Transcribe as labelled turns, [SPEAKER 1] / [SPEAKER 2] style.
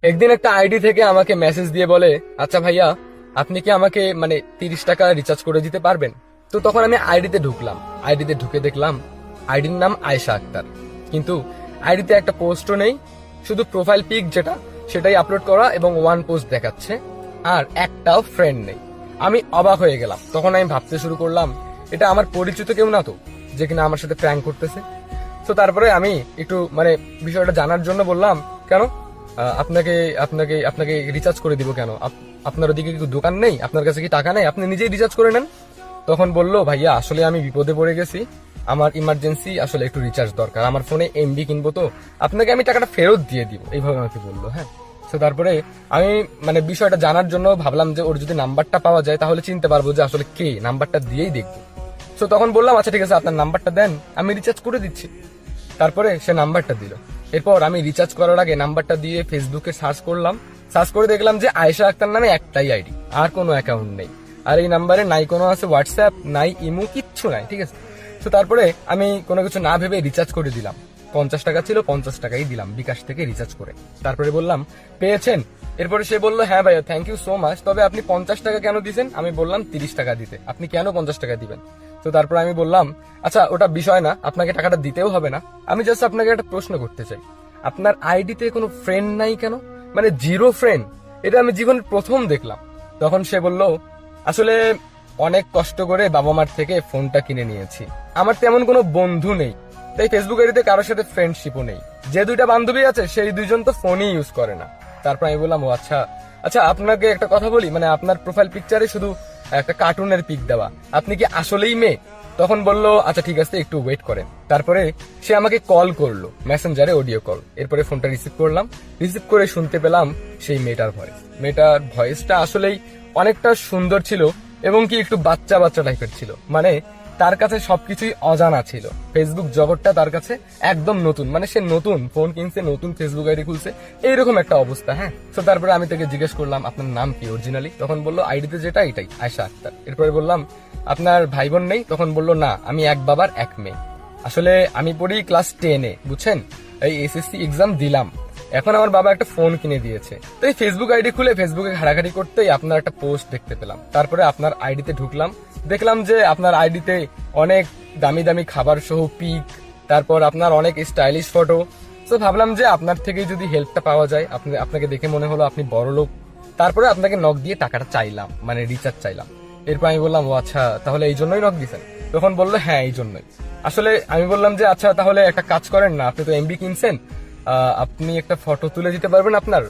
[SPEAKER 1] একদিন একটা আইডি থেকে আমাকে মেসেজ দিয়ে বলে, আচ্ছা ভাইয়া, আপনি কি আমাকে মানে 30 টাকা রিচার্জ করে দিতে পারবেন? তো তখন আমি আইডিতে ঢুকলাম। আইডিতে ঢুকে দেখলাম আইডির নাম আয়েশা আক্তার, কিন্তু আইডিতে একটা পোস্টও নেই, শুধু প্রোফাইল পিক যেটা সেটাই আপলোড করা এবং ওয়ান পোস্ট দেখাচ্ছে, আর একটাও ফ্রেন্ড নেই। আমি অবাক হয়ে গেলাম। তখন আমি ভাবতে শুরু করলাম, এটা আমার পরিচিত কেউ না তো, যে কিনা আমার সাথে প্র্যাঙ্ক করতেছে। তো তারপরে আমি একটু মানে বিষয়টা জানার জন্য বললাম, কেন আপনাকে আপনাকে আপনাকে রিচার্জ করে দিব কেন? আপনার ওদিকে কি দোকান নেই? আপনার কাছে কি টাকা নেই? আপনি নিজেই রিচার্জ করে নেন। তখন বলল, ভাইয়া আসলে আমি বিপদে পড়ে গেছি, আমার ইমার্জেন্সি আসলে একটু রিচার্জ দরকার, আমার ফোনে এমবি কিনবো, তো আপনাকে আমি টাকাটা ফেরত দিয়ে দিব, এইভাবে আমাকে বললো। হ্যাঁ, তো তারপরে আমি মানে বিষয়টা জানার জন্য ভাবলাম যে ওর যদি নাম্বারটা পাওয়া যায় তাহলে চিনতে পারবো যে আসলে কে, নাম্বারটা দিয়েই দেখবো। তো তখন বললাম, আচ্ছা ঠিক আছে, আপনার নাম্বারটা দেন, আমি রিচার্জ করে দিচ্ছি। তারপরে সে নাম্বারটা দিল। এরপর আমি রিচার্জ করার আগে নাম্বারটা দিয়ে ফেসবুকে সার্চ করলাম। সার্চ করে দেখলাম যে আয়েশা আক্তার নামে একটাই আইডি, আর কোনো অ্যাকাউন্ট নেই। আর এই নাম্বারে নাই কোনো আছে হোয়াটসঅ্যাপ, নাই ইমো, কিচ্ছু নাই। ঠিক আছে, তো তারপরে আমি কোনো কিছু না ভেবে রিচার্জ করে দিলাম। 50 টাকা ছিল, 50 টাকাই দিলাম বিকাশ থেকে রিচার্জ করে। তারপরে বললাম, পেয়েছেন? এরপরে সে বললো, হ্যাঁ ভাইয়া, থ্যাংক ইউ সো মাচ, তবে আপনি 50 টাকা কেন দিছেন? আমি বললাম 30 টাকা দিতে, আপনি কেন 50 টাকা দিবেন? তো তারপর আমি বললাম, আচ্ছা ওটা বিষয় না, আপনাকে টাকাটা দিতেও হবে না, আমি জাস্ট আপনাকে একটা প্রশ্ন করতে চাই, আপনার আইডিতে কোনো ফ্রেন্ড নাই কেন? মানে জিরো ফ্রেন্ড, এটা আমি জীবনের প্রথম দেখলাম। তখন সে বলল, আসলে অনেক কষ্ট করে বাবা মার থেকে ফোনটা কিনে নিয়েছি, আমার তেমন কোনো বন্ধু নেই, তাই ফেসবুক আইডিতে কারোর সাথে ফ্রেন্ডশিপও নেই, যে দুইটা বান্ধবী আছে সেই দুইজন তো ফোনই ইউজ করে না। তারপর আমি বললাম, ও আচ্ছা আচ্ছা, আপনাকে একটা কথা বলি, মানে আপনার প্রোফাইল পিকচারে শুধু একটা কার্টুনের পিক দেওয়া, আপনি কি আসলেই মেয়ে? তখন বললো, আচ্ছা ঠিক আছে, একটু ওয়েট করেন। তারপরে সে আমাকে কল করলো মেসেঞ্জারে, অডিও কল। এরপরে ফোনটা রিসিভ করলাম। রিসিভ করে শুনতে পেলাম সেই মেয়েটার ভয়েস। মেয়েটার ভয়েসটা আসলেই অনেকটা সুন্দর ছিল এবং কি একটু বাচ্চা বাচ্চা টাইপের ছিল। মানে তার কাছে সবকিছুই অজানা ছিল, ফেসবুক জগৎটা তার কাছে একদম নতুন, মানে সে নতুন ফোন কিনছে, নতুন ফেসবুক আইডি খুলছে, এইরকম একটা অবস্থা। হ্যাঁ, তো তারপরে আমি তাকে জিজ্ঞেস করলাম, আপনার নাম কি অরিজিনালি? তখন বললো, আইডিতে যেটা এটাই, আয়েশা আক্তার। এরপরে বললাম, আপনার ভাই বোন নেই? তখন বললো, না, আমি এক বাবার এক মেয়ে। আসলে আমি পড়ি ক্লাস 10-এ, বুঝছেন, এই এসএসসি এক্সাম দিলাম, এখন আমার বাবা একটা ফোন কিনে দিয়েছে। তো এই ফেসবুক আইডি খুলে ফেসবুকে ঘাটাঘাটি করতেই আপনার একটা পোস্ট দেখতে পেলাম। তারপরে আপনার আইডিতে ঢুকলাম, দেখলাম যে আপনার আইডিতে অনেক দামি দামি খাবার সহ পিক, তারপর আপনার অনেক স্টাইলিশ ফটো। তো ভাবলাম যে আপনার থেকেই যদি হেল্পটা পাওয়া যায়, আপনাকে দেখে মনে হলো আপনি বড় লোক। তারপরে আপনাকে নক দিয়ে টাকাটা চাইলাম, মানে রিচার্জ চাইলাম। এরপর আমি বললাম, ও আচ্ছা, তাহলে এই জন্যই নক দিছেন? তখন বললো, হ্যাঁ এই জন্যই। আসলে আমি বললাম যে, আচ্ছা তাহলে একটা কাজ করেন না, আপনি তো এমবি কিনছেন, আপনি একটা ফটো তুলে দিতে পারবেন আপনার?